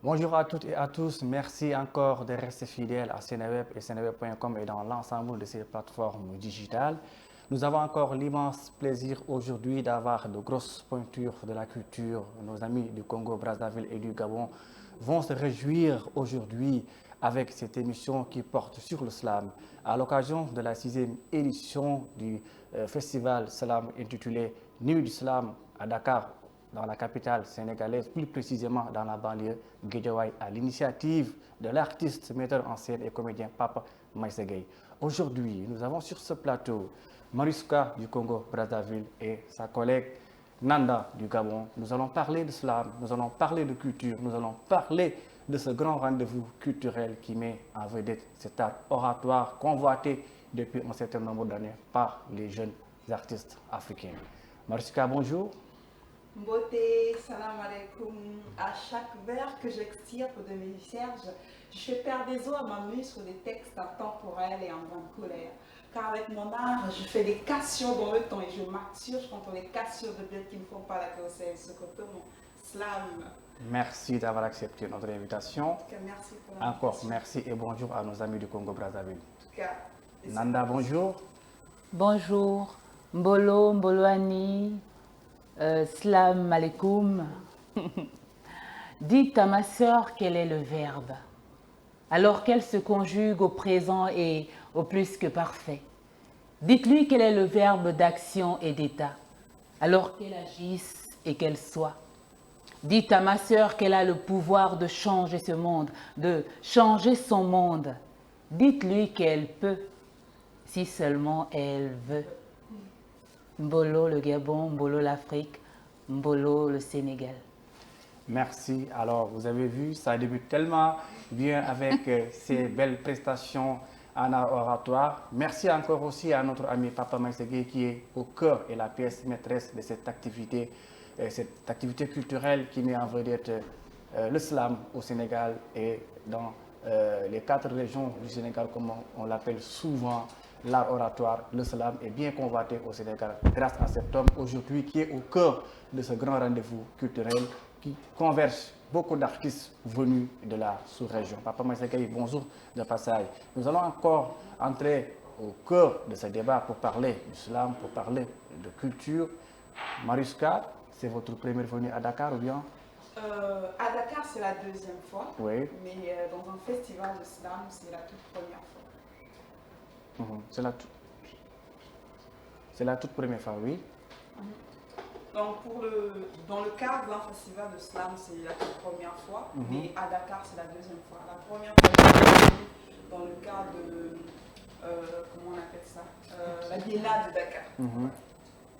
Bonjour à toutes et à tous. Merci encore de rester fidèles à Seneweb et seneweb.com et dans l'ensemble de ces plateformes digitales. Nous avons encore l'immense plaisir aujourd'hui d'avoir de grosses pointures de la culture. Nos amis du Congo, Brazzaville et du Gabon vont se réjouir aujourd'hui avec cette émission qui porte sur le slam. À l'occasion de la 6e édition du festival slam intitulé Nuit du slam à Dakar, dans la capitale sénégalaise, plus précisément dans la banlieue Guédiawaye, à l'initiative de l'artiste, metteur en scène et comédien Papa Maïssa Gueye. Aujourd'hui, nous avons sur ce plateau Mariska du Congo Brazzaville et sa collègue Nanda du Gabon. Nous allons parler de slam, nous allons parler de culture, nous allons parler de ce grand rendez-vous culturel qui met en vedette cet art oratoire convoité depuis un certain nombre d'années par les jeunes artistes africains. Mariska, bonjour. Beauté, salam alaikum. À chaque vers que j'extirpe de mes cierges, je fais perdre des eaux à ma muse sur des textes intemporels et en grande colère. Car avec mon art, je fais des cassures dans le temps et je m'assure contre les cassures de bêtes qui ne font pas la grossesse. Ce côté, mon slam. Merci d'avoir accepté notre invitation. En tout cas, merci pour Encore l'invitation. merci et bonjour à nos amis du Congo Brazzaville. En tout cas, Nanda, bonjour. Bonjour, Mbolo, Mboloani, Slam alaikum. Dites à ma sœur quel est le verbe, alors qu'elle se conjugue au présent et au plus que parfait. Dites-lui quel est le verbe d'action et d'état, alors qu'elle agisse et qu'elle soit. Dites à ma sœur qu'elle a le pouvoir de changer ce monde, de changer son monde. Dites-lui qu'elle peut, si seulement elle veut. Mbolo le Gabon, Mbolo l'Afrique, Mbolo le Sénégal. Merci. Alors, vous avez vu, ça débute tellement bien avec ces belles prestations en art oratoire. Merci encore aussi à notre ami Papa Maïssa Gueye qui est au cœur et la pièce maîtresse de cette activité culturelle qui met en vedette le slam au Sénégal et dans les 4 régions du Sénégal, comme on l'appelle souvent. L'art oratoire, le slam est bien convoité au Sénégal grâce à cet homme aujourd'hui qui est au cœur de ce grand rendez-vous culturel qui converge beaucoup d'artistes venus de la sous-région. Papa Maïssa Gueye, bonjour de passage. Nous allons encore entrer au cœur de ce débat pour parler du slam, pour parler de culture. Mariska, c'est votre première venue à Dakar ou bien? À Dakar, c'est la 2e fois. Oui. Mais dans un festival de slam, c'est la toute première fois. C'est la toute première fois, oui. Donc dans le cadre d'un festival de slam, c'est la toute première fois, mais à Dakar, c'est la 2e fois. La première fois, c'est dans le cadre de, comment on appelle ça, la Biennale de Dakar.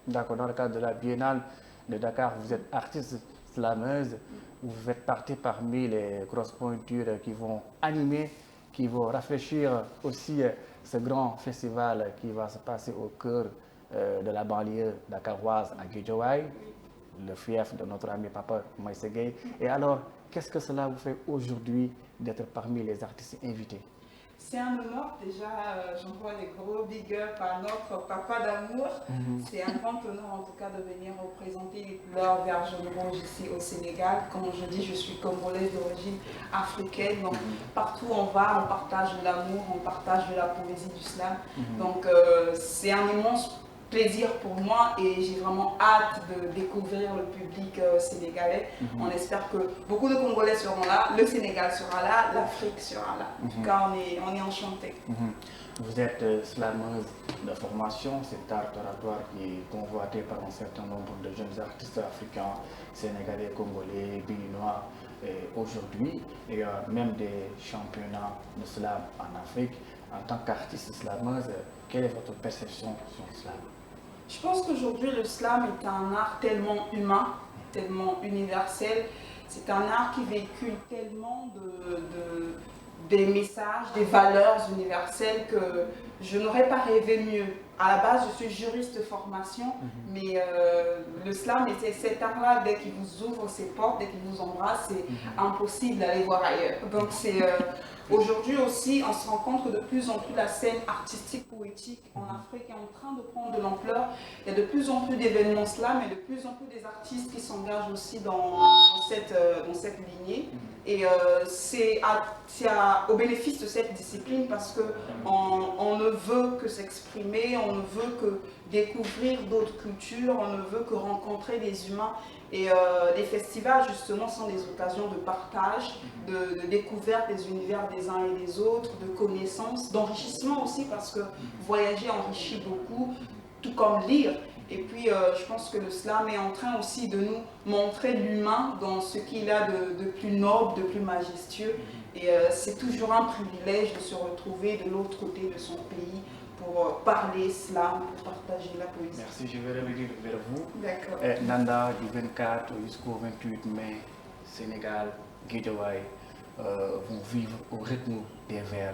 D'accord, dans le cadre de la Biennale de Dakar, vous êtes artiste slameuse, vous faites partie parmi les grosses pointures qui vont animer, qui vont rafraîchir aussi ce grand festival qui va se passer au cœur de la banlieue dakaroise à Guédiawaye, le fief de notre ami Papa Maïssa Gueye. Et alors, qu'est-ce que cela vous fait aujourd'hui d'être parmi les artistes invités? C'est un honneur, déjà, j'envoie des gros big up à notre papa d'amour. C'est un grand honneur en tout cas de venir représenter les couleurs vert, jaune, rouge ici au Sénégal. Comme je dis, je suis congolaise d'origine africaine, donc partout où on va, on partage de l'amour, on partage de la poésie du slam. Donc c'est un immense plaisir pour moi et j'ai vraiment hâte de découvrir le public sénégalais. On espère que beaucoup de Congolais seront là, le Sénégal sera là, l'Afrique sera là. En tout cas, on est enchantés. Vous êtes slameuse de formation, cet art oratoire qui est convoité par un certain nombre de jeunes artistes africains, sénégalais, congolais, béninois. Aujourd'hui, il y a même des championnats de slam en Afrique. En tant qu'artiste slameuse, quelle est votre perception sur le slam? Je pense qu'aujourd'hui, le slam est un art tellement humain, tellement universel. C'est un art qui véhicule tellement des messages, des valeurs universelles que je n'aurais pas rêvé mieux. À la base, je suis juriste de formation, mais le slam, et cet art-là, dès qu'il vous ouvre ses portes, dès qu'il vous embrasse, c'est impossible d'aller voir ailleurs. Donc aujourd'hui aussi, on se rend compte que de plus en plus la scène artistique, poétique en Afrique est en train de prendre de l'ampleur. Il y a de plus en plus d'événements slam et de plus en plus des artistes qui s'engagent aussi dans cette lignée. Et c'est au bénéfice de cette discipline parce qu'on ne veut que s'exprimer, on ne veut que découvrir d'autres cultures, on ne veut que rencontrer des humains. Et les festivals, justement, sont des occasions de partage, de découverte des univers des uns et des autres, de connaissances, d'enrichissement aussi, parce que voyager enrichit beaucoup, tout comme lire. Et puis, je pense que le slam est en train aussi de nous montrer l'humain dans ce qu'il a de plus noble, de plus majestueux. Et c'est toujours un privilège de se retrouver de l'autre côté de son pays pour parler slam, pour partager la poésie. Merci, je vais revenir vers vous. D'accord. Nanda, du 24 jusqu'au 28 mai, Sénégal, Guédiawaye vont vivre au rythme des vers,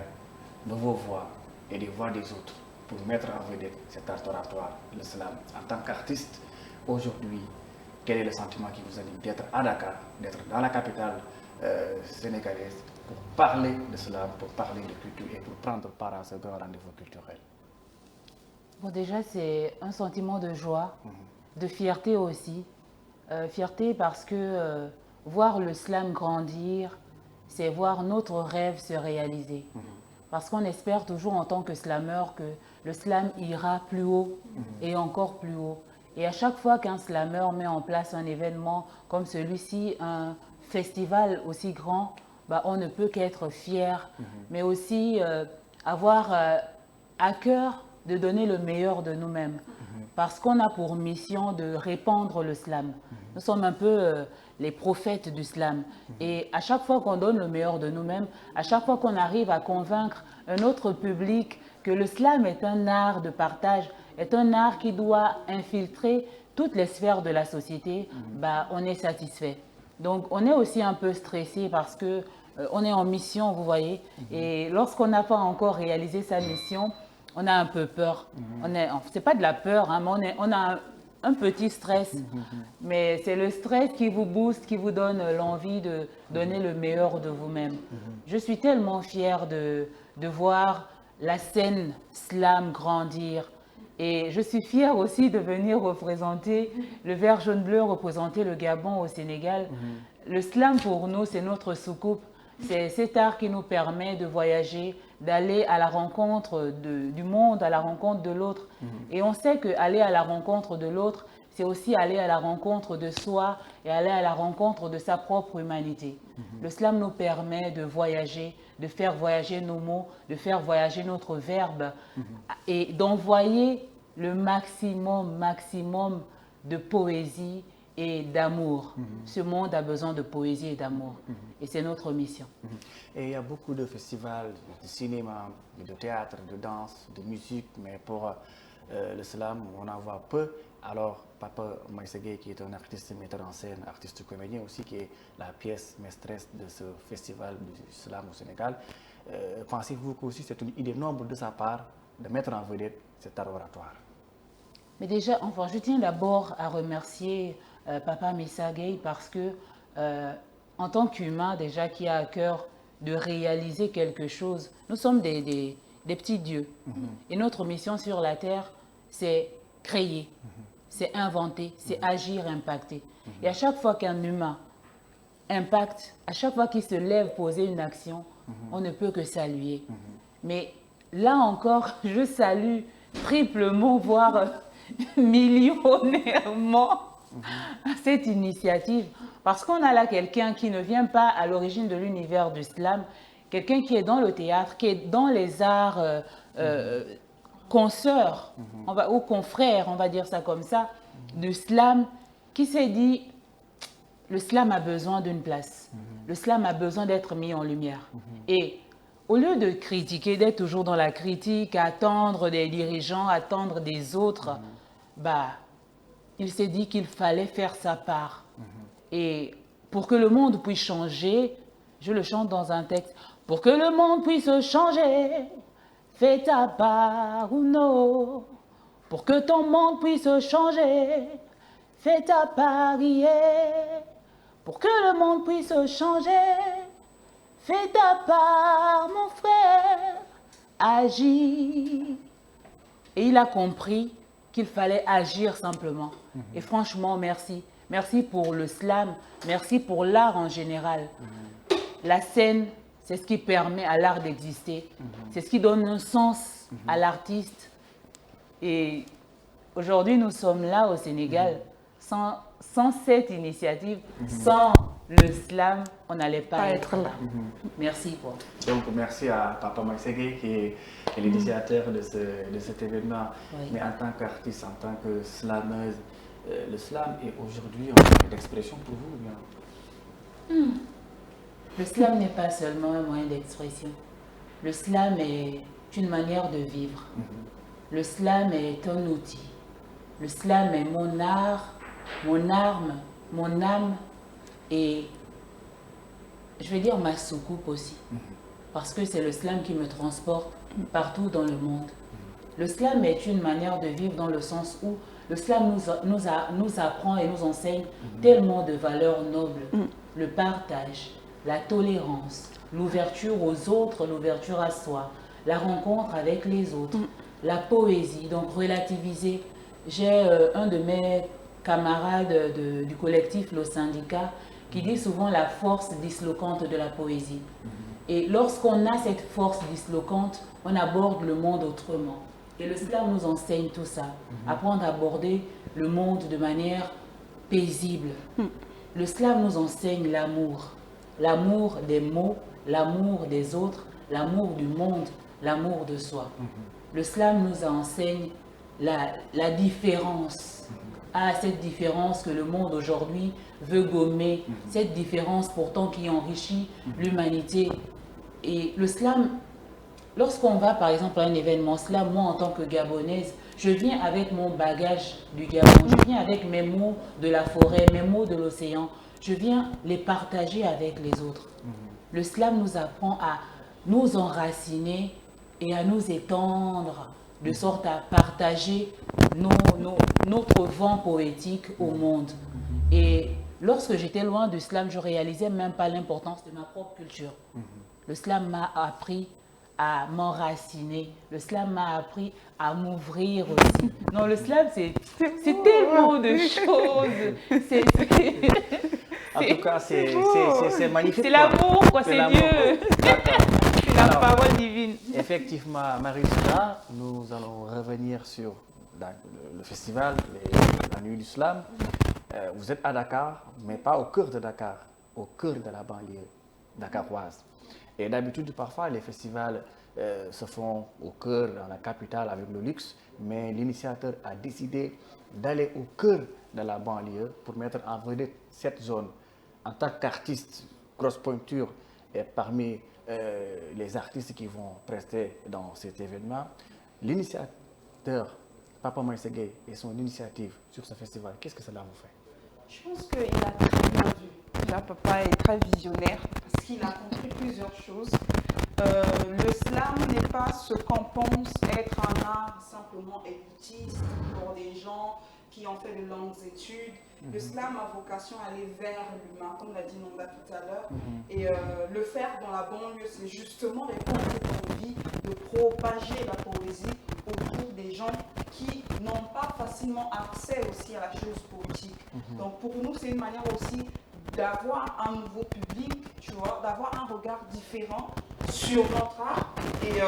de vos voix et des voix des autres pour mettre en vedette cet art oratoire, le slam. En tant qu'artiste, aujourd'hui, quel est le sentiment qui vous anime d'être à Dakar, d'être dans la capitale sénégalaise pour parler de slam, pour parler de culture et pour prendre part à ce grand rendez-vous culturel? Bon, déjà, c'est un sentiment de joie, de fierté aussi. Fierté parce que voir le slam grandir, c'est voir notre rêve se réaliser. Parce qu'on espère toujours en tant que slameur que le slam ira plus haut et encore plus haut. Et à chaque fois qu'un slameur met en place un événement comme celui-ci, un festival aussi grand, bah, on ne peut qu'être fier, mais aussi avoir à cœur de donner le meilleur de nous-mêmes. Parce qu'on a pour mission de répandre le slam. Nous sommes un peu les prophètes du slam. Et à chaque fois qu'on donne le meilleur de nous-mêmes, à chaque fois qu'on arrive à convaincre un autre public que le slam est un art de partage, est un art qui doit infiltrer toutes les sphères de la société, bah, on est satisfait. Donc on est aussi un peu stressé parce que on est en mission, vous voyez. Et lorsqu'on n'a pas encore réalisé sa mission, on a un peu peur. C'est pas de la peur, hein, mais on a un petit stress. Mais c'est le stress qui vous booste, qui vous donne l'envie de donner le meilleur de vous-même. Je suis tellement fière de voir la scène slam grandir. Et je suis fière aussi de venir représenter le vert jaune bleu, représenter le Gabon au Sénégal. Le slam pour nous, c'est notre soucoupe. C'est cet art qui nous permet de voyager, d'aller à la rencontre du monde, à la rencontre de l'autre. Et on sait qu'aller à la rencontre de l'autre, c'est aussi aller à la rencontre de soi et aller à la rencontre de sa propre humanité. Le slam nous permet de voyager, de faire voyager nos mots, de faire voyager notre verbe et d'envoyer le maximum de poésie et d'amour. Ce monde a besoin de poésie et d'amour. Et c'est notre mission. Et il y a beaucoup de festivals de cinéma, de théâtre, de danse, de musique, mais pour le slam, on en voit peu. Alors, Papa Maïssa Gueye, qui est un artiste metteur en scène, artiste comédien aussi, qui est la pièce maîtresse de ce festival du slam au Sénégal, pensez-vous que aussi c'est une idée noble de sa part de mettre en vedette cet art oratoire? Mais déjà, enfin, je tiens d'abord à remercier Papa Maïssa Gueye parce que, en tant qu'humain déjà qui a à cœur de réaliser quelque chose, nous sommes des petits dieux. Et notre mission sur la terre, c'est créer, c'est inventer, c'est agir, impacter. Et à chaque fois qu'un humain impacte, à chaque fois qu'il se lève poser une action, on ne peut que saluer. Mais là encore, je salue triplement, voire millionnairement cette initiative. Parce qu'on a là quelqu'un qui ne vient pas à l'origine de l'univers du slam, quelqu'un qui est dans le théâtre, qui est dans les arts consoeurs, ou confrères, on va dire ça comme ça, du slam, qui s'est dit, le slam a besoin d'une place. Le slam a besoin d'être mis en lumière. Et au lieu de critiquer, d'être toujours dans la critique, attendre des dirigeants, attendre des autres, bah, il s'est dit qu'il fallait faire sa part. Et pour que le monde puisse changer, je le chante dans un texte, pour que le monde puisse changer, fais ta part ou non, pour que ton monde puisse changer. Fais ta part, yeah, pour que le monde puisse changer. Fais ta part, mon frère, agis. Et il a compris qu'il fallait agir simplement. Et franchement, merci. Merci pour le slam, merci pour l'art en général. La scène, c'est ce qui permet à l'art d'exister. C'est ce qui donne un sens à l'artiste. Et aujourd'hui, nous sommes là au Sénégal. Sans cette initiative, sans le slam, on n'allait pas être là. Merci. Quoi. Donc, merci à Papa Maïsegui qui est l'initiateur de cet événement. Oui. Mais en tant qu'artiste, en tant que slameuse, le slam est aujourd'hui un moyen d'expression pour vous, bien? Le slam n'est pas seulement un moyen d'expression. Le slam est une manière de vivre. Le slam est un outil. Le slam est mon art, mon arme, mon âme et je vais dire ma soucoupe aussi. Parce que c'est le slam qui me transporte partout dans le monde. Le slam est une manière de vivre dans le sens où le slam nous apprend et nous enseigne tellement de valeurs nobles. Le partage, la tolérance, l'ouverture aux autres, l'ouverture à soi, la rencontre avec les autres, la poésie, donc relativiser. J'ai un de mes camarades du collectif Le Syndicat qui dit souvent la force dislocante de la poésie. Et lorsqu'on a cette force dislocante, on aborde le monde autrement. Et le slam nous enseigne tout ça. Apprendre à aborder le monde de manière paisible. Le slam nous enseigne l'amour. L'amour des mots, l'amour des autres, l'amour du monde, l'amour de soi. Le slam nous enseigne la différence. Cette différence que le monde aujourd'hui veut gommer. Cette différence pourtant qui enrichit l'humanité. Et le slam... Lorsqu'on va par exemple à un événement slam, moi en tant que Gabonaise, je viens avec mon bagage du Gabon, je viens avec mes mots de la forêt, mes mots de l'océan, je viens les partager avec les autres. Le slam nous apprend à nous enraciner et à nous étendre, de sorte à partager notre vent poétique au monde. Et lorsque j'étais loin du slam, je ne réalisais même pas l'importance de ma propre culture. Le slam m'a appris à m'enraciner. Le slam m'a appris à m'ouvrir aussi. Non, le slam, c'est tellement de choses. En tout cas, c'est magnifique. C'est l'amour, quoi, c'est Dieu. C'est la parole divine. Effectivement, Marie-Soula, nous allons revenir sur le festival, la nuit du slam. Vous êtes à Dakar, mais pas au cœur de Dakar, au cœur de la banlieue dakaroise. Et d'habitude, parfois, les festivals se font au cœur, dans la capitale, avec le luxe, mais l'initiateur a décidé d'aller au cœur de la banlieue pour mettre en vedette cette zone. En tant qu'artiste, grosse pointure, et parmi les artistes qui vont prester dans cet événement, l'initiateur, Papa Maïsegui, et son initiative sur ce festival, qu'est-ce que cela vous fait? Je pense qu'il a très bien vu. Déjà, papa est très visionnaire parce qu'il a compris plusieurs choses. Le slam n'est pas ce qu'on pense être un art simplement élitiste pour des gens qui ont fait de longues études. Le slam a vocation à aller vers l'humain, comme l'a dit Nonda tout à l'heure. Et le faire dans la banlieue, c'est justement répondre à cette envie de propager la poésie autour des gens qui n'ont pas facilement accès aussi à la chose poétique. Donc pour nous, c'est une manière aussi d'avoir un nouveau public, tu vois, d'avoir un regard différent sur notre art. Et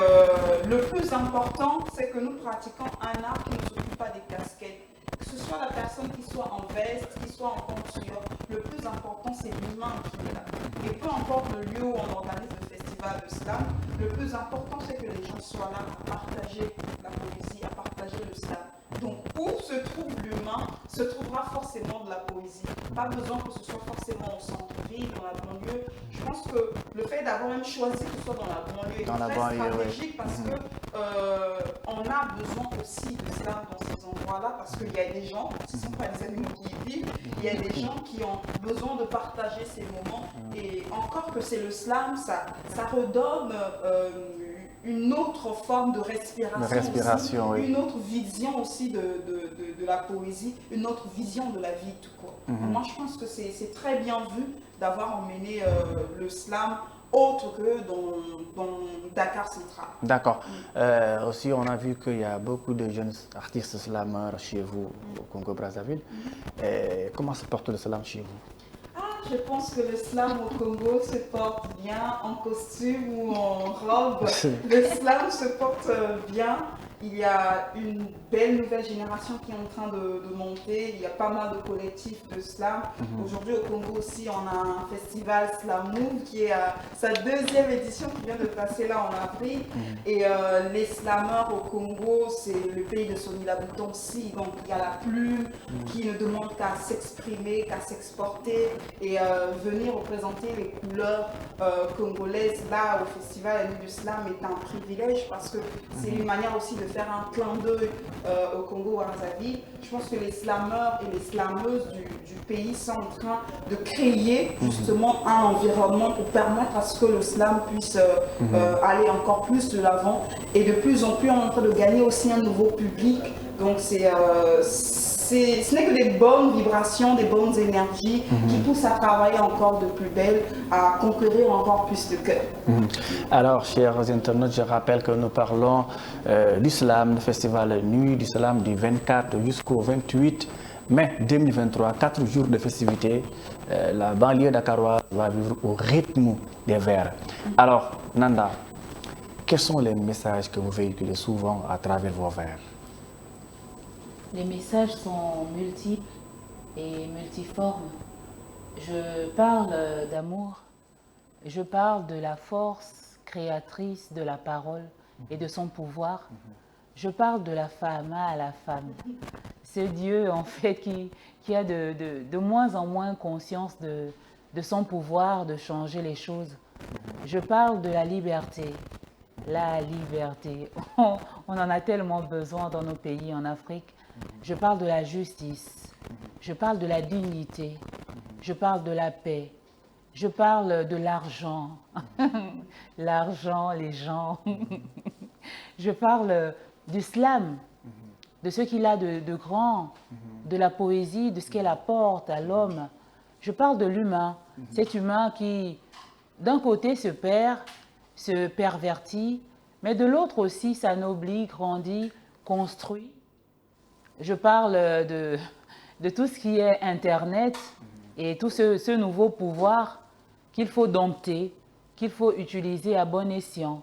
le plus important, c'est que nous pratiquons un art qui ne s'occupe pas des casquettes. Que ce soit la personne qui soit en veste, qui soit en coiffure, le plus important, c'est l'humain qui est là. Et peu importe le lieu où on organise le festival de slam, le plus important, c'est que les gens soient là à partager la poésie, à partager le slam. Donc, où se trouve l'humain, se trouvera forcément de la poésie. Pas besoin que ce soit forcément au centre-ville, dans la banlieue. Je pense que le fait d'avoir même choisi que ce soit dans la banlieue est très stratégique parce que on a besoin aussi de slam dans ces endroits-là parce qu'il y a des gens, ce ne sont pas les animaux qui y vivent, il y a des gens qui ont besoin de partager ces moments. Et encore que c'est le slam, ça redonne une autre forme de respiration, oui. une autre vision aussi de la poésie, une autre vision de la vie tout court. Moi, je pense que c'est très bien vu d'avoir emmené le slam autre que dans Dakar Central. D'accord. Aussi, on a vu qu'il y a beaucoup de jeunes artistes slameurs chez vous au Congo-Brazzaville. Comment se porte le slam chez vous? Je pense que le slam au Congo se porte bien en costume ou en robe. Le slam se porte bien. Il y a une belle nouvelle génération qui est en train de monter. Il y a pas mal de collectifs de slam. Aujourd'hui au Congo aussi, on a un festival Slam Move qui est à sa deuxième édition qui vient de passer là en avril. Et les slameurs au Congo, c'est le pays de Sonny Labouton aussi. Donc il y a la plume qui ne demande qu'à s'exprimer, qu'à s'exporter et venir représenter les couleurs congolaises là au festival La Nuit du Slam est un privilège parce que c'est une manière aussi de faire un clin d'œil au Congo-Brazzaville. Je pense que les slameurs et les slameuses du pays sont en train de créer justement un environnement pour permettre à ce que le slam puisse aller encore plus de l'avant. Et de plus en plus, on est en train de gagner aussi un nouveau public. Donc ce n'est que des bonnes vibrations, des bonnes énergies qui poussent à travailler encore de plus belle, à conquérir encore plus de cœur. Alors, chers internautes, je rappelle que nous parlons du slam, le festival Nuit du Slam du 24 jusqu'au 28 mai 2023, 4 jours de festivités. La banlieue dakaroise va vivre au rythme des vers. Alors, Nanda, quels sont les messages que vous véhiculez souvent à travers vos vers? Les messages sont multiples et multiformes. Je parle d'amour, je parle de la force créatrice de la parole et de son pouvoir. Je parle de la femme à la femme. Ce Dieu, en fait, qui a de moins en moins conscience de son pouvoir de changer les choses. Je parle de la liberté. La liberté. On en a tellement besoin dans nos pays en Afrique. Je parle de la justice. Je parle de la dignité. Je parle de la paix. Je parle de l'argent. L'argent, les gens. Je parle du slam, de ce qu'il a de grand, de la poésie, de ce qu'elle apporte à l'homme. Je parle de l'humain, cet humain qui, d'un côté, se perd, se pervertit, mais de l'autre aussi s'anoblit, grandit, construit. Je parle de tout ce qui est Internet et tout ce nouveau pouvoir qu'il faut dompter, qu'il faut utiliser à bon escient.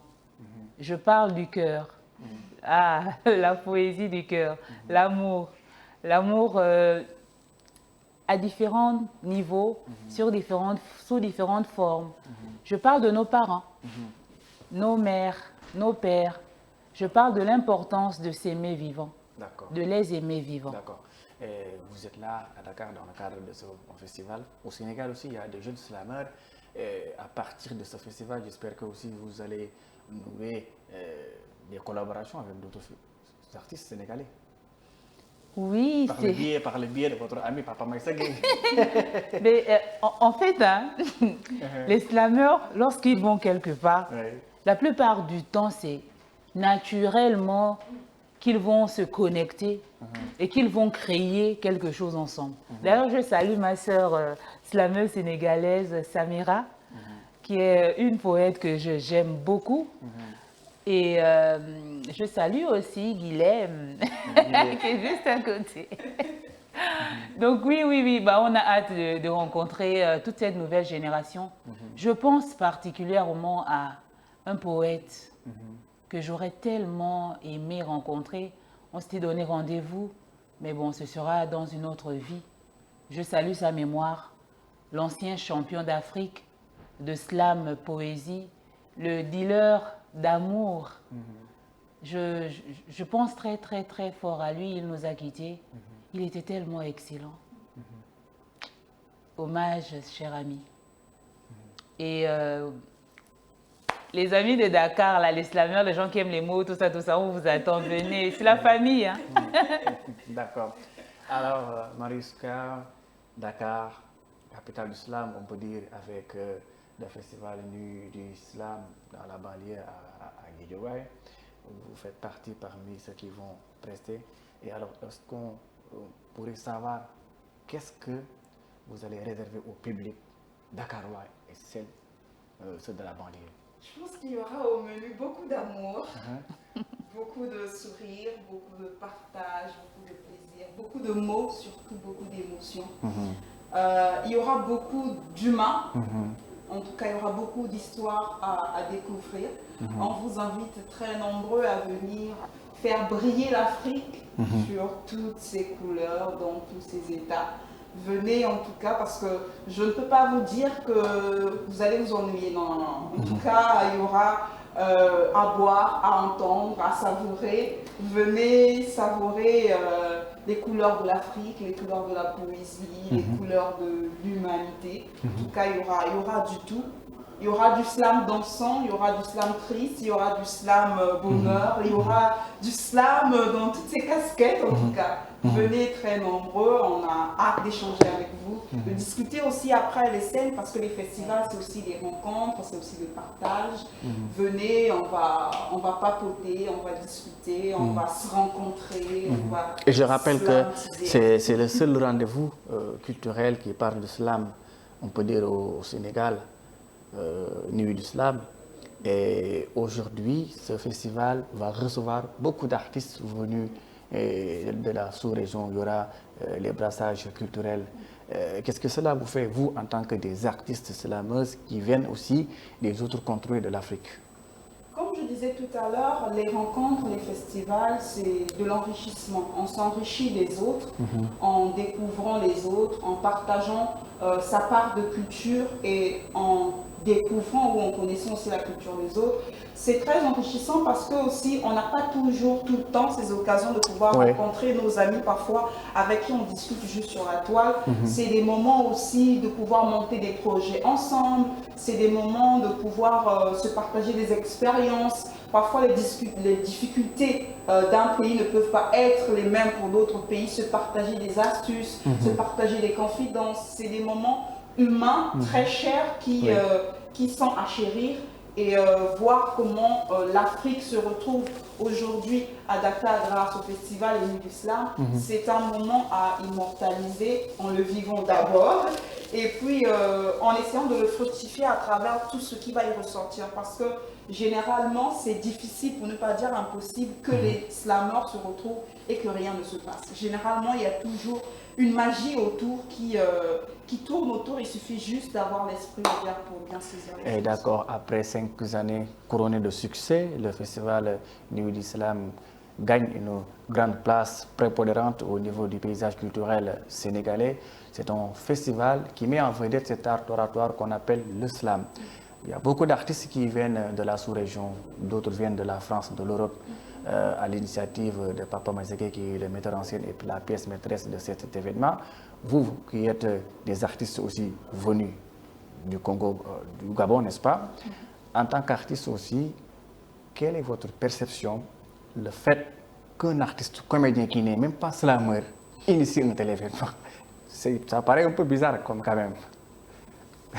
Je parle du cœur. Ah, la poésie du cœur, l'amour. L'amour à différents niveaux, sous différentes formes. Je parle de nos parents, nos mères, nos pères. Je parle de l'importance de s'aimer vivant, de les aimer vivants. D'accord. Vous êtes là à Dakar dans le cadre de ce festival. Au Sénégal aussi, il y a des jeunes slameurs. À partir de ce festival, j'espère que aussi vous allez nouer des collaborations avec d'autres artistes sénégalais. Oui, c'est... Par le biais de votre ami Papa Maïssa Gueye. Mais en fait, hein, les slameurs, lorsqu'ils vont quelque part, la plupart du temps, c'est naturellement qu'ils vont se connecter et qu'ils vont créer quelque chose ensemble. D'ailleurs, je salue ma sœur slameuse sénégalaise, Samira, qui est une poète que j'aime beaucoup. Et je salue aussi Guilhem, qui est juste à côté. Donc oui, bah, on a hâte de rencontrer toute cette nouvelle génération. Je pense particulièrement à un poète que j'aurais tellement aimé rencontrer. On s'était donné rendez-vous, mais bon, ce sera dans une autre vie. Je salue sa mémoire, l'ancien champion d'Afrique de slam poésie, le dealer d'amour. Je pense très fort à lui. Il nous a quittés. Il était tellement excellent. Hommage, cher ami. Et les amis de Dakar, là, les slameurs, les gens qui aiment les mots, tout ça, on vous attend, venez. C'est la famille. Hein? D'accord. Alors, Mariska, Dakar, capitale du slam, on peut dire, avec le festival Nuit du Slam dans la banlieue à Guédiawaye. Vous faites partie parmi ceux qui vont prester. Et alors, est-ce qu'on pourrait savoir qu'est-ce que vous allez réserver au public dakarois et ceux de la banlieue? Je pense qu'il y aura au menu beaucoup d'amour, beaucoup de sourires, beaucoup de partage, beaucoup de plaisir, beaucoup de mots, surtout beaucoup d'émotions. Il y aura beaucoup d'humains. En tout cas, il y aura beaucoup d'histoires à découvrir. On vous invite très nombreux à venir faire briller l'Afrique sur toutes ses couleurs, dans tous ses états. Venez en tout cas, parce que je ne peux pas vous dire que vous allez vous ennuyer. Non, non, non. En tout cas, il y aura à boire, à entendre, à savourer. Venez savourer les couleurs de l'Afrique, les couleurs de la poésie, les couleurs de l'humanité. En tout cas, il y aura du tout. Il y aura du slam dansant, il y aura du slam triste, il y aura du slam bonheur, il y aura du slam dans toutes ses casquettes en tout cas. Venez très nombreux, on a hâte d'échanger avec vous, de discuter aussi après les scènes parce que les festivals c'est aussi des rencontres, c'est aussi le partage. Venez, on va papoter, on va discuter, on va se rencontrer. On va Et je rappelle que c'est le seul rendez-vous culturel qui parle de slam, on peut dire au Sénégal. Nuit du Slam. Et aujourd'hui, ce festival va recevoir beaucoup d'artistes venus de la sous-région. Il y aura les brassages culturels. Qu'est-ce que cela vous fait, vous, en tant que des artistes slameuses qui viennent aussi des autres contrées de l'Afrique? Comme je disais tout à l'heure, les rencontres, les festivals, c'est de l'enrichissement. On s'enrichit des autres en découvrant les autres, en partageant sa part de culture et en découvrant ou en connaissant aussi la culture des autres. C'est très enrichissant parce que aussi on n'a pas toujours tout le temps ces occasions de pouvoir rencontrer nos amis parfois avec qui on discute juste sur la toile. C'est des moments aussi de pouvoir monter des projets ensemble, c'est des moments de pouvoir se partager des expériences. Parfois les difficultés d'un pays ne peuvent pas être les mêmes pour d'autres pays, se partager des astuces, se partager des confidences. C'est des moments humains très chers qui sont à chérir et voir comment l'Afrique se retrouve aujourd'hui à Dakar grâce au festival et Nuit du Slam, c'est un moment à immortaliser en le vivant d'abord et puis en essayant de le fructifier à travers tout ce qui va y ressortir parce que généralement c'est difficile pour ne pas dire impossible que les slameurs se retrouvent et que rien ne se passe. Généralement il y a toujours une magie autour qui tourne autour, il suffit juste d'avoir l'esprit ouvert pour bien saisir les choses. Et d'accord, après 5 années couronnées de succès, le festival Nuit du Slam gagne une grande place prépondérante au niveau du paysage culturel sénégalais. C'est un festival qui met en vedette cet art oratoire qu'on appelle le slam. Il y a beaucoup d'artistes qui viennent de la sous-région, d'autres viennent de la France, de l'Europe, à l'initiative de Papa Mazeke qui est le metteur en scène et la pièce maîtresse de cet événement. Vous qui êtes des artistes aussi venus du Congo, du Gabon, n'est-ce pas? En tant qu'artiste aussi, quelle est votre perception, le fait qu'un artiste comédien qui n'est même pas slameur initie un tel événement? Ça paraît un peu bizarre quand même.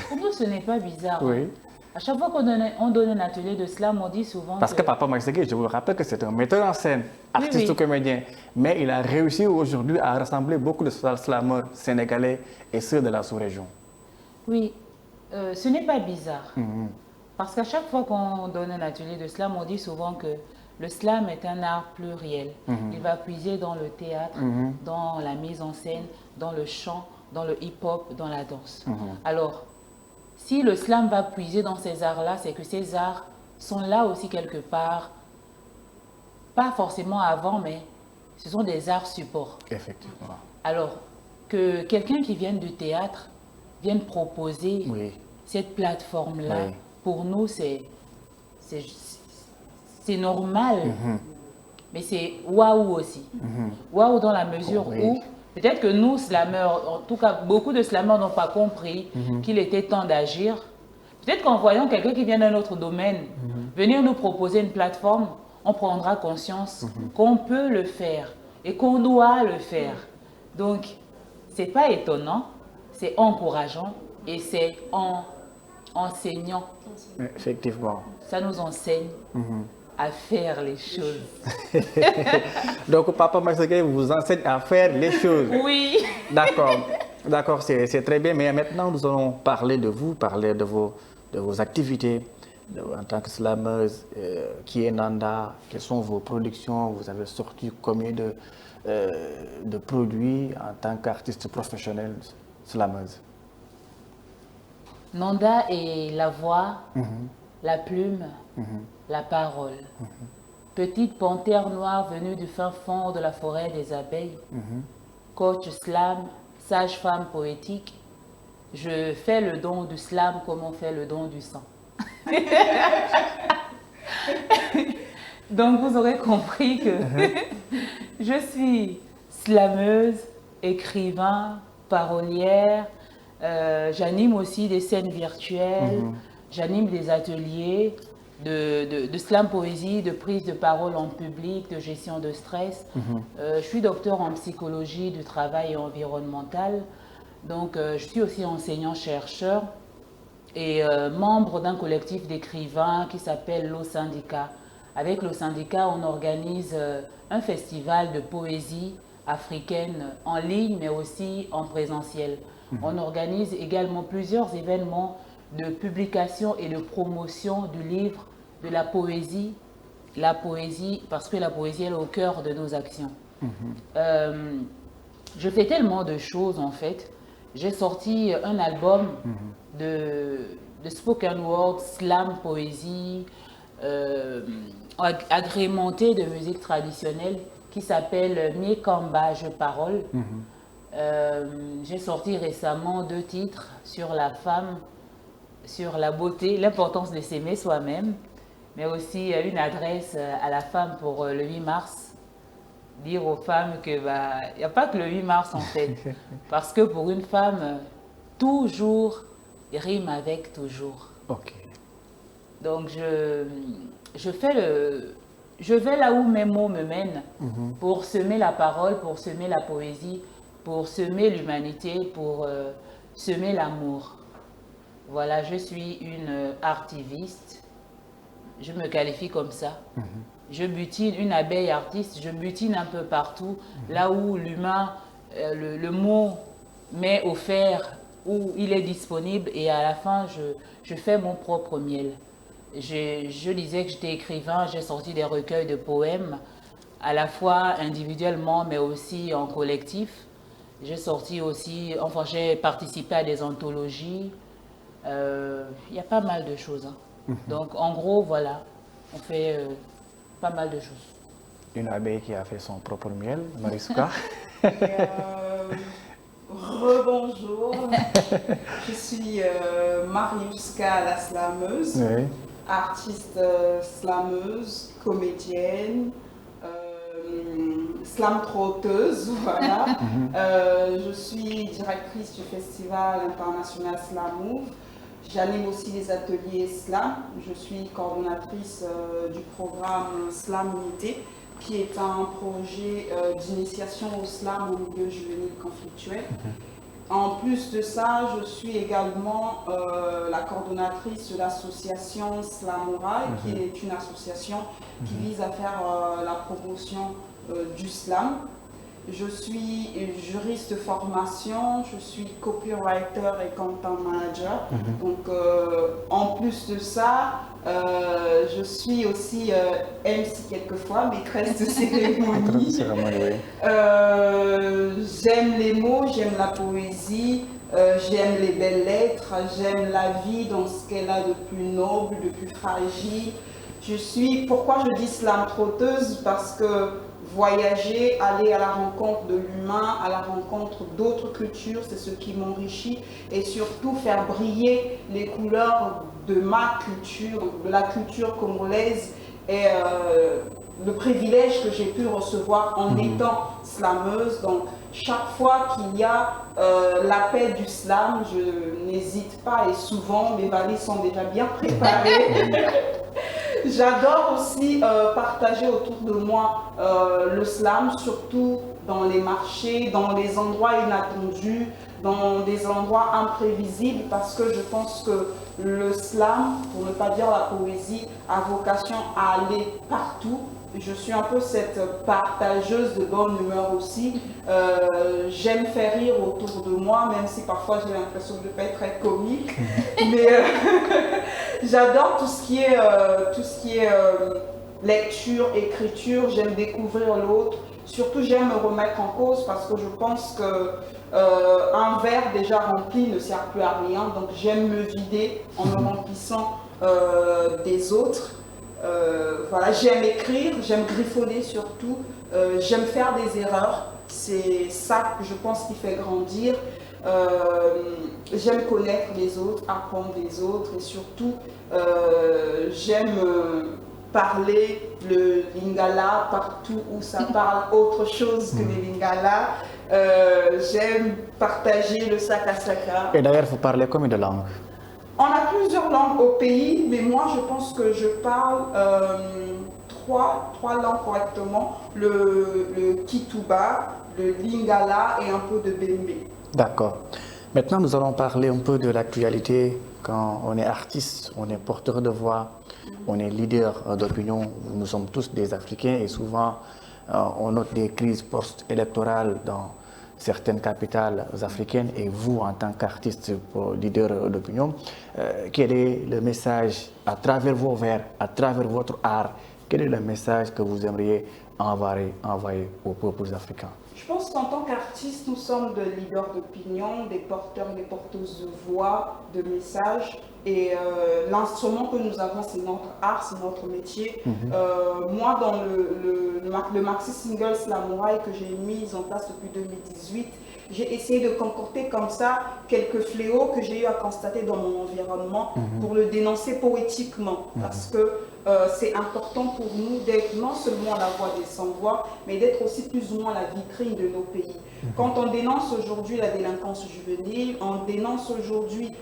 Pour nous, ce n'est pas bizarre. Oui. À chaque fois qu'on donne un atelier de slam, on dit souvent Parce que Papa Mazeke, je vous rappelle que c'est un metteur en scène, artiste comédien, mais il a réussi aujourd'hui à rassembler beaucoup de slameurs sénégalais et ceux de la sous-région. Oui, ce n'est pas bizarre. Parce qu'à chaque fois qu'on donne un atelier de slam, on dit souvent que le slam est un art pluriel. Il va puiser dans le théâtre, dans la mise en scène, dans le chant, dans le hip-hop, dans la danse. Alors, si le slam va puiser dans ces arts-là, c'est que ces arts sont là aussi quelque part, pas forcément avant, mais ce sont des arts supports. Effectivement. Alors, que quelqu'un qui vienne du théâtre vienne proposer cette plateforme-là, pour nous, c'est normal, mais c'est waouh aussi. Waouh dans la mesure où, peut-être que nous, slameurs, en tout cas, beaucoup de slameurs n'ont pas compris qu'il était temps d'agir. Peut-être qu'en voyant quelqu'un qui vient d'un autre domaine venir nous proposer une plateforme, on prendra conscience qu'on peut le faire et qu'on doit le faire. Donc, ce n'est pas étonnant, c'est encourageant et c'est enseignant. Effectivement. Ça nous enseigne à faire les choses. Donc, Papa Maïssa vous enseigne à faire les choses. Oui. D'accord, c'est très bien. Mais maintenant, nous allons parler de vous, parler de vos activités en tant que slameuse. Qui est Nanda? Quelles sont vos productions? Vous avez sorti combien de produits en tant qu'artiste professionnel slameuse? Nanda est la voix, la plume, la parole. Petite panthère noire venue du fin fond de la forêt des abeilles. Coach slam, sage-femme poétique. Je fais le don du slam comme on fait le don du sang. Donc vous aurez compris que je suis slameuse, écrivain, parolière. J'anime aussi des scènes virtuelles, j'anime des ateliers de slam poésie, de prise de parole en public, de gestion de stress. Je suis docteur en psychologie du travail et environnemental. Donc je suis aussi enseignant-chercheur et membre d'un collectif d'écrivains qui s'appelle l'O Syndicat. Avec le syndicat, on organise un festival de poésie africaine en ligne, mais aussi en présentiel. On organise également plusieurs événements de publication et de promotion du livre de la poésie, parce que la poésie est au cœur de nos actions. Je fais tellement de choses en fait. J'ai sorti un album de spoken word, slam, poésie, agrémenté de musique traditionnelle qui s'appelle Miekamba, je parole. J'ai sorti récemment 2 titres sur la femme, sur la beauté, l'importance de s'aimer soi-même, mais aussi une adresse à la femme pour le 8 mars. Dire aux femmes que il n'y a pas que le 8 mars en fait, parce que pour une femme, toujours rime avec toujours. Ok. Donc je vais là où mes mots me mènent pour semer la parole, pour semer la poésie, pour semer l'humanité, pour semer l'amour. Voilà, je suis une artiviste, je me qualifie comme ça. Je butine, une abeille artiste, je butine un peu partout, là où l'humain, le mot m'est offert, où il est disponible, et à la fin, je fais mon propre miel. Je disais que j'étais écrivain, j'ai sorti des recueils de poèmes, à la fois individuellement, mais aussi en collectif. J'ai sorti aussi, enfin j'ai participé à des anthologies. Il y a pas mal de choses. Donc en gros, voilà, on fait pas mal de choses. Une abeille qui a fait son propre miel, Mariska. Rebonjour, je suis Mariuska la slameuse, artiste slameuse, comédienne, slam trotteuse, voilà. Je suis directrice du Festival international Slam Move. J'anime aussi les ateliers slam. Je suis coordonnatrice du programme Slam Unité, qui est un projet d'initiation au slam au milieu juvénile conflictuel. En plus de ça, je suis également la coordonnatrice de l'association Slamouraï, qui est une association qui vise à faire la promotion du slam. Je suis juriste de formation, je suis copywriter et content manager. Donc, en plus de ça, je suis aussi MC quelquefois, maîtresse de cérémonie. J'aime les mots, j'aime la poésie, j'aime les belles lettres, j'aime la vie dans ce qu'elle a de plus noble, de plus fragile. Pourquoi je dis slam trotteuse? Parce que voyager, aller à la rencontre de l'humain, à la rencontre d'autres cultures, c'est ce qui m'enrichit, et surtout faire briller les couleurs de ma culture, de la culture congolaise, et le privilège que j'ai pu recevoir en étant slameuse. Donc chaque fois qu'il y a l'appel du slam, je n'hésite pas, et souvent mes valises sont déjà bien préparées. J'adore aussi partager autour de moi le slam, surtout dans les marchés, dans les endroits inattendus, dans des endroits imprévisibles, parce que je pense que le slam, pour ne pas dire la poésie, a vocation à aller partout. Je suis un peu cette partageuse de bonne humeur aussi. J'aime faire rire autour de moi, même si parfois j'ai l'impression de ne pas être très comique. Mais j'adore tout ce qui est lecture, écriture. J'aime découvrir l'autre. Surtout, j'aime me remettre en cause parce que je pense que un verre déjà rempli ne sert plus à rien. Donc, j'aime me vider en me remplissant des autres. Voilà, j'aime écrire, j'aime griffonner surtout, j'aime faire des erreurs, c'est ça que je pense qui fait grandir. J'aime connaître les autres, apprendre des autres et surtout j'aime parler le lingala partout où ça parle autre chose que les lingala. J'aime partager le sakasaka. Et d'ailleurs, vous parlez combien de langues? On a plusieurs langues au pays, mais moi je pense que je parle trois langues correctement, le Kituba, le Lingala et un peu de Bembe. D'accord. Maintenant, nous allons parler un peu de l'actualité. Quand on est artiste, on est porteur de voix, on est leader d'opinion. Nous sommes tous des Africains et souvent on note des crises post-électorales dans certaines capitales africaines. Et vous, en tant qu'artiste, leader d'opinion, quel est le message à travers vos vers, à travers votre art, quel est le message que vous aimeriez envoyer aux peuples africains? Je pense qu'en tant qu'artiste, nous sommes des leaders d'opinion, des porteurs et des porteuses de voix, de messages. Et l'instrument que nous avons, c'est notre art, c'est notre métier. Moi, dans le maxi single Slamouraï que j'ai mis en place depuis 2018, j'ai essayé de concocter comme ça quelques fléaux que j'ai eu à constater dans mon environnement pour le dénoncer poétiquement. Parce que c'est important pour nous d'être non seulement la voix des sans-voix, mais d'être aussi plus ou moins la vitrine de nos pays. Quand on dénonce aujourd'hui la délinquance juvénile, on dénonce aujourd'hui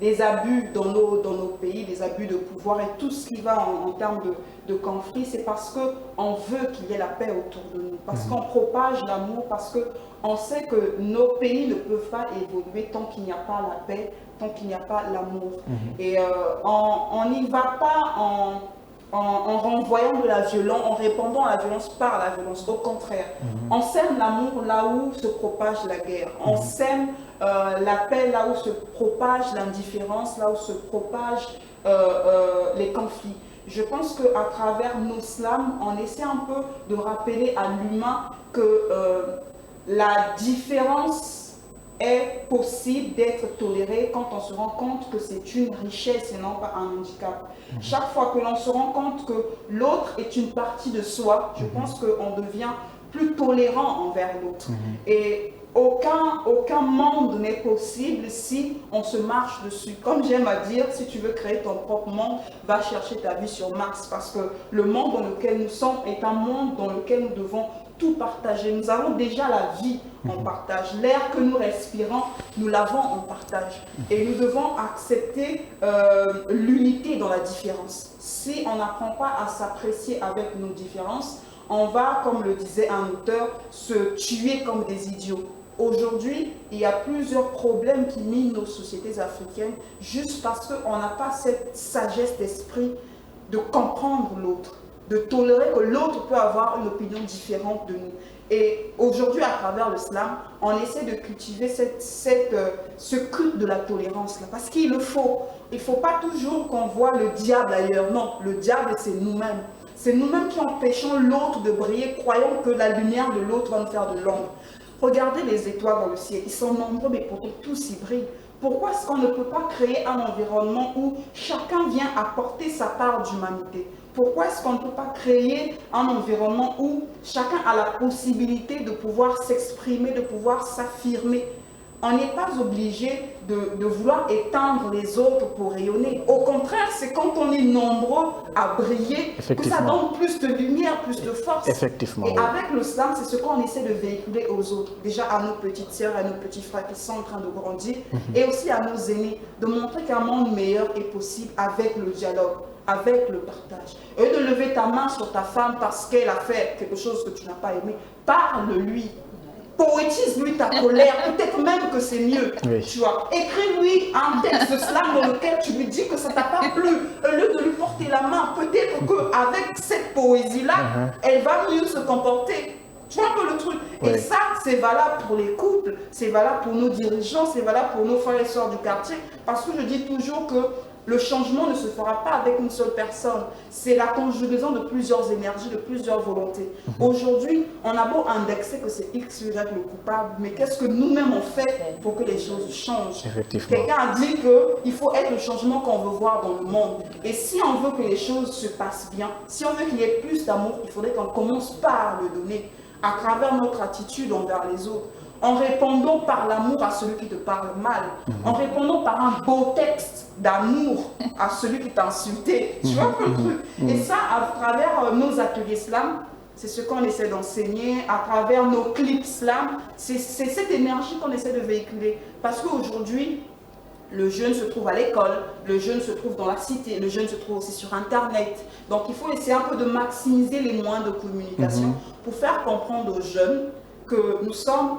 les abus dans nos pays, les abus de pouvoir et tout ce qui va en termes de conflit, c'est parce qu'on veut qu'il y ait la paix autour de nous, parce qu'on propage l'amour, parce qu'on sait que nos pays ne peuvent pas évoluer tant qu'il n'y a pas la paix, tant qu'il n'y a pas l'amour. Et on n'y va pas en renvoyant de la violence, en répondant à la violence par la violence. Au contraire, on sème l'amour là où se propage la guerre. On sème la paix là où se propage l'indifférence, là où se propagent les conflits. Je pense qu'à travers nos slams, on essaie un peu de rappeler à l'humain que la différence est possible d'être tolérée quand on se rend compte que c'est une richesse et non pas un handicap. Chaque fois que l'on se rend compte que l'autre est une partie de soi, je pense qu'on devient plus tolérant envers l'autre. Et aucun monde n'est possible si on se marche dessus. Comme j'aime à dire, si tu veux créer ton propre monde, va chercher ta vie sur Mars, parce que le monde dans lequel nous sommes est un monde dans lequel nous devons tout partager. Nous avons déjà la vie en partage. L'air que nous respirons, nous l'avons en partage. Et nous devons accepter l'unité dans la différence. Si on n'apprend pas à s'apprécier avec nos différences, on va, comme le disait un auteur, se tuer comme des idiots. Aujourd'hui, il y a plusieurs problèmes qui minent nos sociétés africaines juste parce qu'on n'a pas cette sagesse d'esprit de comprendre l'autre, de tolérer que l'autre peut avoir une opinion différente de nous. Et aujourd'hui, à travers le slam, on essaie de cultiver ce culte de la tolérance-là. Parce qu'il le faut. Il ne faut pas toujours qu'on voit le diable ailleurs. Non, le diable, c'est nous-mêmes. C'est nous-mêmes qui empêchons l'autre de briller, croyant que la lumière de l'autre va nous faire de l'ombre. Regardez les étoiles dans le ciel. Ils sont nombreux, mais pourtant tous y brillent. Pourquoi est-ce qu'on ne peut pas créer un environnement où chacun vient apporter sa part d'humanité? Pourquoi est-ce qu'on ne peut pas créer un environnement où chacun a la possibilité de pouvoir s'exprimer, de pouvoir s'affirmer? On n'est pas obligé de vouloir éteindre les autres pour rayonner. Au contraire, c'est quand on est nombreux à briller que ça donne plus de lumière, plus de force. Effectivement. Et avec le slam, c'est ce qu'on essaie de véhiculer aux autres. Déjà à nos petites sœurs, à nos petits frères qui sont en train de grandir, et aussi à nos aînés, de montrer qu'un monde meilleur est possible avec le dialogue, avec le partage. Et de lever ta main sur ta femme parce qu'elle a fait quelque chose que tu n'as pas aimé, parle-lui. poétise-lui ta colère, peut-être même que c'est mieux, Oui. tu vois. Écris-lui un texte de slam dans lequel tu lui dis que ça t'a pas plu. Au lieu de lui porter la main, peut-être qu'avec cette poésie-là, elle va mieux se comporter. Tu vois un peu le truc. Oui. Et ça, c'est valable pour les couples, c'est valable pour nos dirigeants, c'est valable pour nos frères et sœurs du quartier. Parce que je dis toujours que le changement ne se fera pas avec une seule personne. C'est la conjugaison de plusieurs énergies, de plusieurs volontés. Aujourd'hui, on a beau indexer que c'est X, Y le coupable, mais qu'est-ce que nous-mêmes on fait pour que les choses changent? Effectivement. Quelqu'un a dit qu'il faut être le changement qu'on veut voir dans le monde. Et si on veut que les choses se passent bien, si on veut qu'il y ait plus d'amour, il faudrait qu'on commence par le donner à travers notre attitude envers les autres, en répondant par l'amour à celui qui te parle mal, en répondant par un beau texte d'amour à celui qui t'a insulté. Tu vois un peu le truc? Et ça, à travers nos ateliers slam, c'est ce qu'on essaie d'enseigner, à travers nos clips slam, c'est cette énergie qu'on essaie de véhiculer. Parce qu'aujourd'hui, le jeune se trouve à l'école, le jeune se trouve dans la cité, le jeune se trouve aussi sur Internet. Donc il faut essayer un peu de maximiser les moyens de communication pour faire comprendre aux jeunes que nous sommes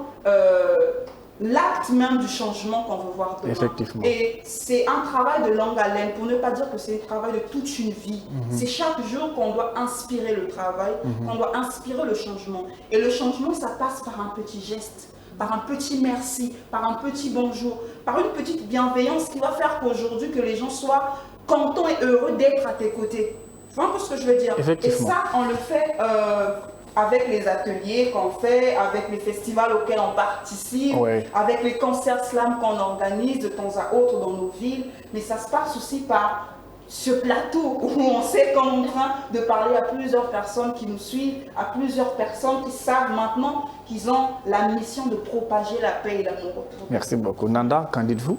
l'acte même du changement qu'on veut voir demain. Effectivement. Et c'est un travail de longue haleine, pour ne pas dire que c'est un travail de toute une vie. C'est chaque jour qu'on doit inspirer le travail, qu'on doit inspirer le changement. Et le changement, ça passe par un petit geste, par un petit merci, par un petit bonjour, par une petite bienveillance qui va faire qu'aujourd'hui, que les gens soient contents et heureux d'être à tes côtés. Tu vois un peu ce que je veux dire? Et ça, on le fait avec les ateliers qu'on fait, avec les festivals auxquels on participe, avec les concerts slam qu'on organise de temps à autre dans nos villes. Mais ça se passe aussi par ce plateau où on sait qu'on est en train de parler à plusieurs personnes qui nous suivent, à plusieurs personnes qui savent maintenant qu'ils ont la mission de propager la paix et l'amour. Merci beaucoup. Nanda, qu'en dites-vous?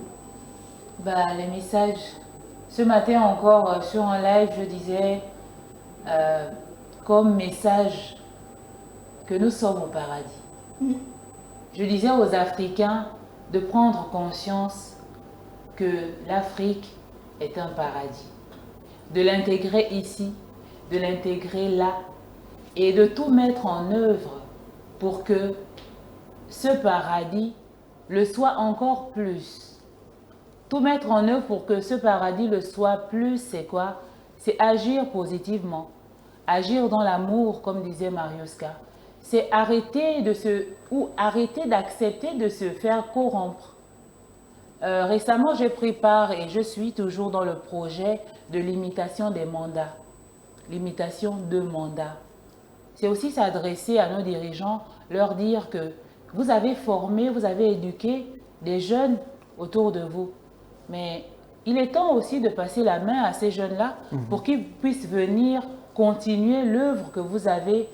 Les messages. Ce matin encore, sur un live, je disais comme message que nous sommes au paradis. Je disais aux Africains de prendre conscience que l'Afrique est un paradis, de l'intégrer ici, de l'intégrer là, et de tout mettre en œuvre pour que ce paradis le soit encore plus. Tout mettre en œuvre pour que ce paradis le soit plus, c'est quoi? C'est agir positivement, agir dans l'amour, comme disait Marioska. C'est arrêter d'accepter de se faire corrompre. Récemment, j'ai pris part et je suis toujours dans le projet de limitation des mandats. Limitation de mandats. C'est aussi s'adresser à nos dirigeants, leur dire que vous avez formé, vous avez éduqué des jeunes autour de vous. Mais il est temps aussi de passer la main à ces jeunes-là pour qu'ils puissent venir continuer l'œuvre que vous avez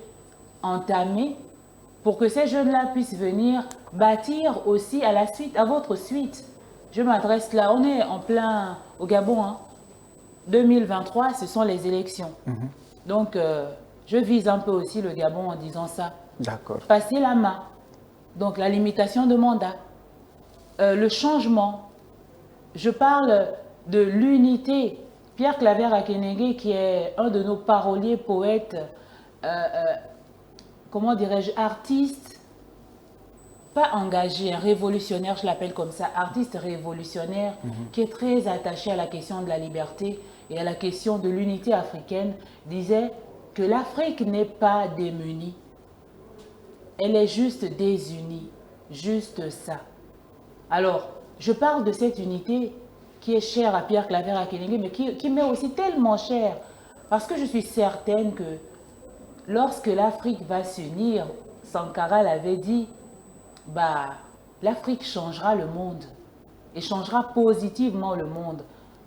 entamée, pour que ces jeunes-là puissent venir bâtir aussi à la suite, à votre suite. Je m'adresse là, on est en plein au Gabon, 2023, ce sont les élections. Donc, je vise un peu aussi le Gabon en disant ça. D'accord. Passer la main. Donc, la limitation de mandat. Le changement. Je parle de l'unité. Pierre Claver Akenenge, qui est un de nos paroliers, poètes, comment dirais-je, artiste, pas engagé, un révolutionnaire, je l'appelle comme ça, artiste révolutionnaire, qui est très attaché à la question de la liberté et à la question de l'unité africaine, disait que l'Afrique n'est pas démunie, elle est juste désunie, juste ça. Alors, je parle de cette unité qui est chère à Pierre Claver Akenenge, mais qui m'est aussi tellement chère, parce que je suis certaine que lorsque l'Afrique va s'unir, Sankara l'avait dit, l'Afrique changera le monde et changera positivement le monde.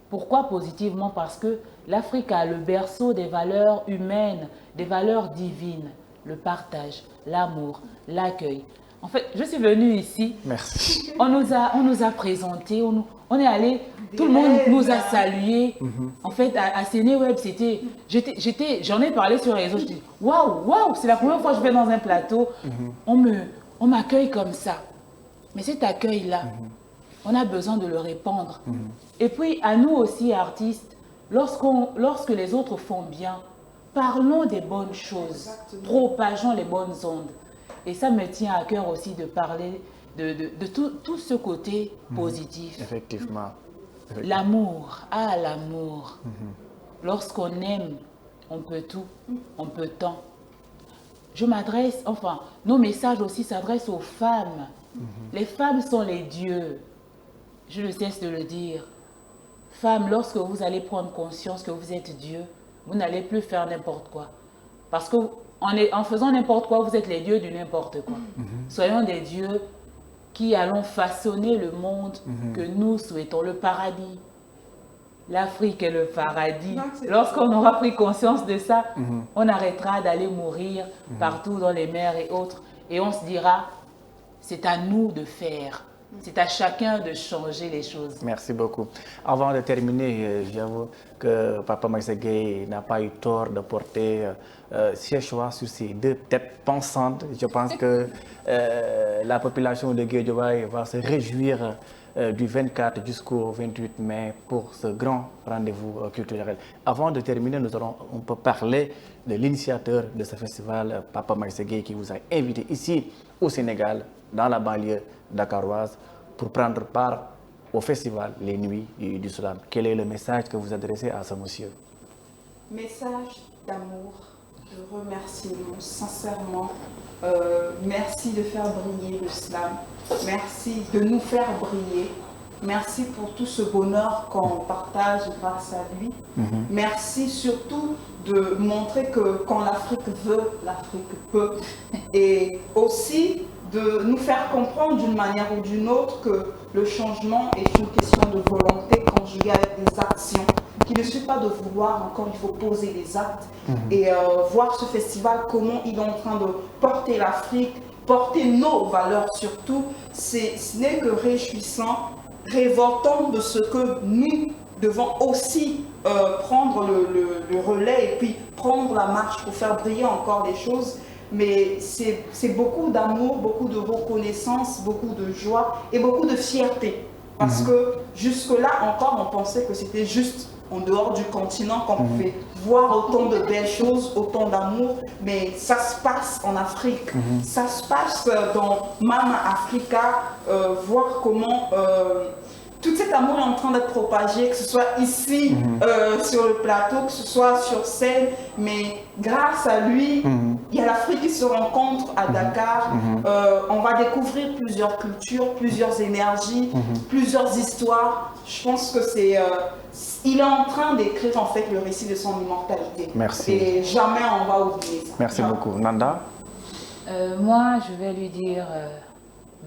Pourquoi positivement? Parce que l'Afrique a le berceau des valeurs humaines, des valeurs divines, le partage, l'amour, l'accueil. En fait, je suis venue ici, merci. On nous a présenté, on est allé, tout le monde nous a salués. En fait, à Sénéweb, j'en ai parlé sur les réseaux, je dis waouh, c'est la première fois que je vais dans un plateau, on m'accueille comme ça. Mais cet accueil-là, on a besoin de le répandre. Et puis, à nous aussi, artistes, lorsque les autres font bien, parlons des bonnes choses, propageons les bonnes ondes. Et ça me tient à cœur aussi de parler de tout ce côté positif. Effectivement. L'amour, l'amour. Lorsqu'on aime, on peut tout, on peut tant. Je m'adresse, enfin, nos messages aussi s'adressent aux femmes. Les femmes sont les dieux. Je ne cesse de le dire. Femmes, lorsque vous allez prendre conscience que vous êtes Dieu, vous n'allez plus faire n'importe quoi. Parce que en faisant n'importe quoi, vous êtes les dieux du n'importe quoi. Soyons des dieux qui allons façonner le monde que nous souhaitons, le paradis. L'Afrique est le paradis. Lorsqu'on aura pris conscience de ça, on arrêtera d'aller mourir partout dans les mers et autres. Et on se dira, c'est à nous de faire. C'est à chacun de changer les choses. Merci beaucoup. Avant de terminer, j'avoue que Papa Maïssa Gueye n'a pas eu tort de porter ses choix sur ces deux têtes pensantes. Je pense que la population de Guédiawaye va se réjouir du 24 jusqu'au 28 mai pour ce grand rendez-vous culturel. Avant de terminer, on peut parler de l'initiateur de ce festival, Papa Maïssa Gueye, qui vous a invité ici au Sénégal, dans la banlieue dakaroise, pour prendre part au festival Les Nuits du Slam. Quel est le message que vous adressez à ce monsieur? Message d'amour, de remerciement, sincèrement. Merci de faire briller le slam. Merci de nous faire briller. Merci pour tout ce bonheur qu'on partage grâce à lui. Merci surtout de montrer que quand l'Afrique veut, l'Afrique peut. Et aussi de nous faire comprendre d'une manière ou d'une autre que le changement est une question de volonté conjuguée avec des actions. Qu'il ne suffit pas de vouloir, encore il faut poser des actes. Et voir ce festival, comment il est en train de porter l'Afrique, porter nos valeurs surtout, ce n'est que réjouissant, révoltant de ce que nous devons aussi prendre le relais et puis prendre la marche pour faire briller encore des choses. Mais c'est beaucoup d'amour, beaucoup de reconnaissance, beaucoup de joie et beaucoup de fierté. Parce que jusque-là encore, on pensait que c'était juste en dehors du continent qu'on pouvait voir autant de belles choses, autant d'amour. Mais ça se passe en Afrique. Ça se passe dans Mama Africa, voir comment tout cet amour est en train d'être propagé, que ce soit ici sur le plateau, que ce soit sur scène, mais grâce à lui, il y a l'Afrique qui se rencontre à Dakar. On va découvrir plusieurs cultures, plusieurs énergies, plusieurs histoires. Je pense que il est en train d'écrire en fait le récit de son immortalité. Merci. Et jamais on va oublier ça. Merci beaucoup. Nanda? Moi, je vais lui dire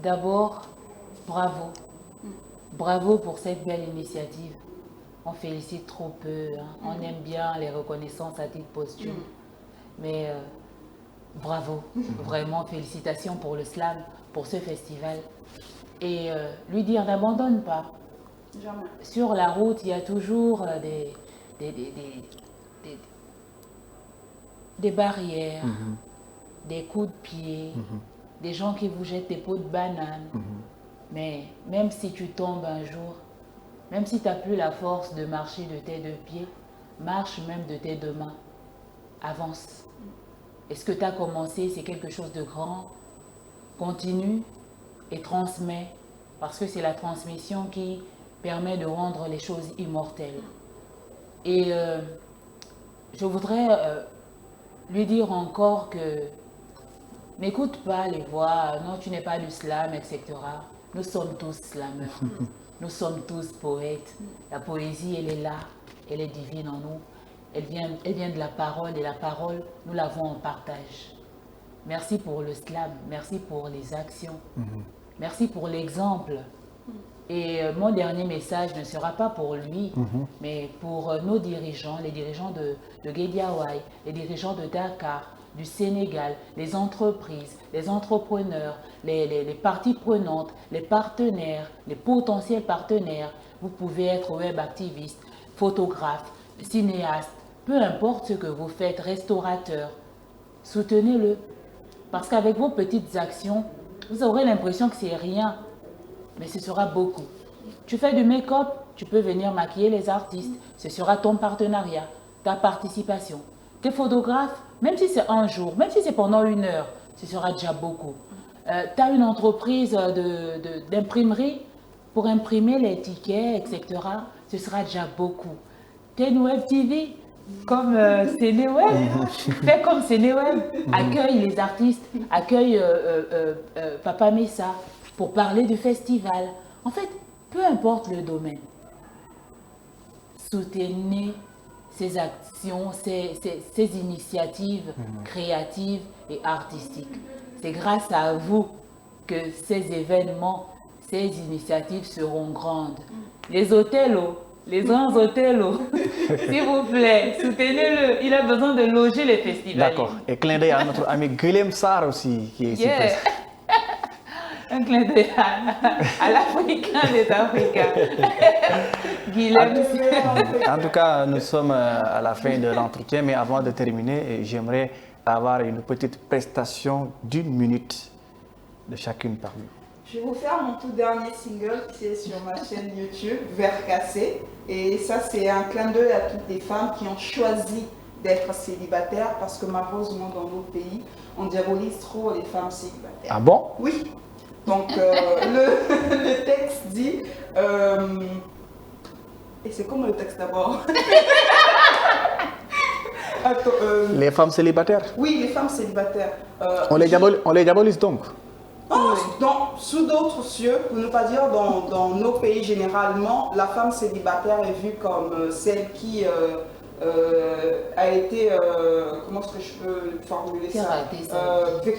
d'abord, bravo. Bravo pour cette belle initiative. On félicite trop peu. On aime bien les reconnaissances à titre posthume. Mais bravo. Vraiment, félicitations pour le slam, pour ce festival. Et lui dire n'abandonne pas. Jamais. Sur la route, il y a toujours des barrières, des coups de pied, des gens qui vous jettent des pots de banane. Mais même si tu tombes un jour, même si tu n'as plus la force de marcher de tes deux pieds, marche même de tes deux mains. Avance. Et ce que tu as commencé, c'est quelque chose de grand. Continue et transmets, parce que c'est la transmission qui permet de rendre les choses immortelles. Et je voudrais lui dire encore que n'écoute pas les voix, non, tu n'es pas du slam, etc. Nous sommes tous slameurs. Nous sommes tous poètes. La poésie, elle est là. Elle est divine en nous. Elle vient de la parole et la parole, nous l'avons en partage. Merci pour le slam. Merci pour les actions. Merci pour l'exemple. Et mon dernier message ne sera pas pour lui, mais pour nos dirigeants, les dirigeants de Guédiawaye, les dirigeants de Dakar, du Sénégal, les entreprises, les entrepreneurs, les parties prenantes, les partenaires, les potentiels partenaires. Vous pouvez être web activiste, photographe, cinéaste, peu importe ce que vous faites, restaurateur. Soutenez-le. Parce qu'avec vos petites actions, vous aurez l'impression que c'est rien, mais ce sera beaucoup. Tu fais du make-up, tu peux venir maquiller les artistes. Ce sera ton partenariat, ta participation. T'es photographe, même si c'est un jour, même si c'est pendant 1 heure, ce sera déjà beaucoup. Tu as une entreprise d'imprimerie pour imprimer les tickets, etc. Ce sera déjà beaucoup. Tu as une web TV comme Sénéweb, fais comme Sénéweb, accueille les artistes, accueille Papa Messa pour parler du festival. En fait, peu importe le domaine, soutenez ces actions, ces initiatives créatives et artistiques. C'est grâce à vous que ces événements, ces initiatives seront grandes. Les hôtels, les grands hôtels, s'il vous plaît, soutenez-le. Il a besoin de loger les festivals. D'accord. Et clin d'œil à notre ami Guilhem Sarr aussi, qui est ici présent. Un clin d'œil à l'Africain des Africains. Guilhem. En tout cas, nous sommes à la fin de l'entretien, mais avant de terminer, j'aimerais avoir une petite prestation d'1 minute de chacune parmi vous. Je vais vous faire mon tout dernier single qui est sur ma chaîne YouTube, Vert Cassé. Et ça, c'est un clin d'œil à toutes les femmes qui ont choisi d'être célibataires parce que malheureusement, dans nos pays, on diabolise trop les femmes célibataires. Ah bon? Oui. Donc, le texte dit... et c'est comment le texte d'abord? Attends, Les femmes célibataires? Oui, les femmes célibataires. On les diabolise donc? Sous d'autres cieux, pour ne pas dire dans nos pays généralement, la femme célibataire est vue comme celle qui a été, comment est-ce que je peux formuler ça, qui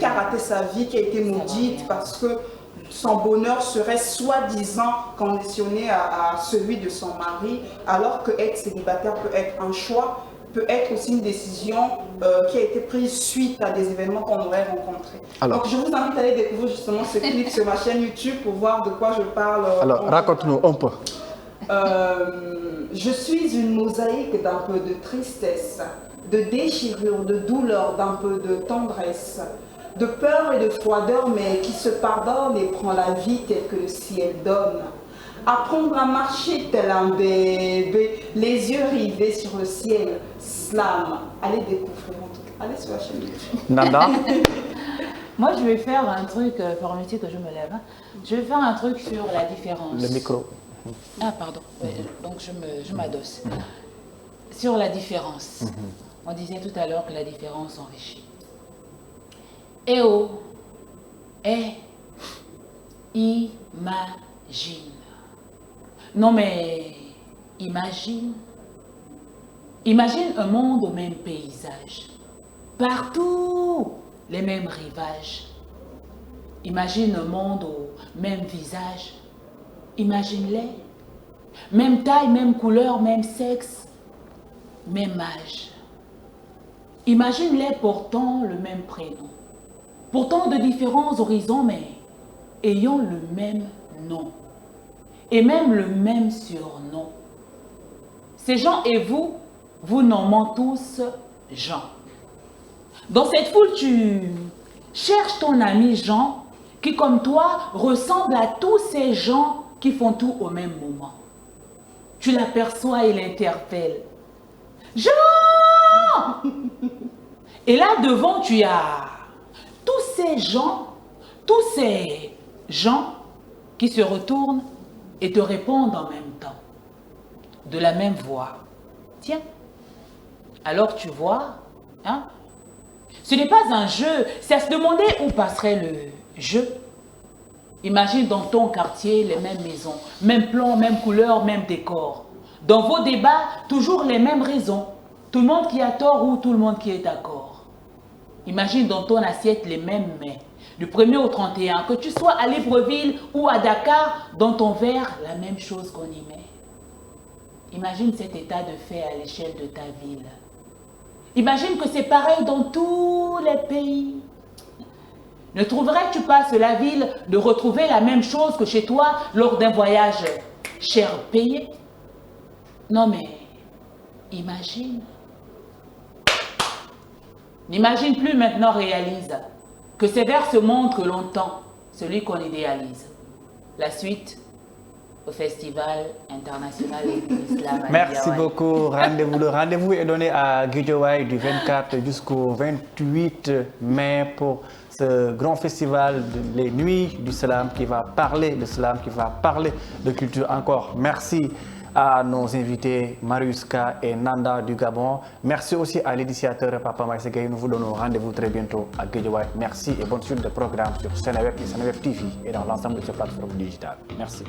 a raté sa vie, qui a été maudite parce que son bonheur serait soi-disant conditionné à celui de son mari, alors que être célibataire peut être un choix, peut être aussi une décision qui a été prise suite à des événements qu'on aurait rencontrés. Alors, donc je vous invite à aller découvrir justement ce clip sur ma chaîne YouTube pour voir de quoi je parle. Alors raconte-nous un peu. Je suis une mosaïque d'un peu de tristesse, de déchirure, de douleur, d'un peu de tendresse, de peur et de froideur, mais qui se pardonne et prend la vie telle que le ciel donne. Apprendre à marcher tel un bébé, les yeux rivés sur le ciel, slam. Allez découvrir en tout cas, allez sur la chaîne YouTube. Nanda? Moi, je vais faire un truc, permettez que je me lève. Je vais faire un truc sur la différence. Le micro. Ah, pardon. Donc, je m'adosse. Sur la différence. On disait tout à l'heure que la différence enrichit. Eh oh, imagine. Non mais, imagine un monde au même paysage. Partout, les mêmes rivages. Imagine un monde au même visage. Imagine-les. Même taille, même couleur, même sexe, même âge. Imagine-les portant le même prénom. Pourtant de différents horizons, mais ayant le même nom. Et même le même surnom. Ces gens et vous, vous nommez tous Jean. Dans cette foule, tu cherches ton ami Jean, qui comme toi ressemble à tous ces gens qui font tout au même moment. Tu l'aperçois et l'interpelles. Jean! Et là devant, tu as tous ces gens qui se retournent et te répondent en même temps, de la même voix. Tiens, alors tu vois, hein, ce n'est pas un jeu, c'est à se demander où passerait le jeu. Imagine dans ton quartier les mêmes maisons, même plan, même couleur, même décor. Dans vos débats, toujours les mêmes raisons. Tout le monde qui a tort ou tout le monde qui est d'accord. Imagine dans ton assiette les mêmes mets. Du 1er au 31, que tu sois à Libreville ou à Dakar, dans ton verre, la même chose qu'on y met. Imagine cet état de fait à l'échelle de ta ville. Imagine que c'est pareil dans tous les pays. Ne trouverais-tu pas cela ville de retrouver la même chose que chez toi lors d'un voyage cher payé? Non mais, imagine. N'imagine plus maintenant, réalise que c'est vers ce monde que l'on tend, celui qu'on idéalise. La suite au Festival international de l'islam. Merci beaucoup. Le rendez-vous est donné à Guédiawaye du 24 jusqu'au 28 mai pour ce grand festival, les Nuits du Slam, qui va parler de slam, qui va parler de culture. Encore merci à nos invités Marius K et Nanda du Gabon. Merci aussi à l'éditeur Papa Maïssa Gueye. Nous vous donnons rendez-vous très bientôt à Guédiawaye. Merci et bonne suite de programme sur Seneweb et Seneweb TV et dans l'ensemble de ces plateformes digitales. Merci.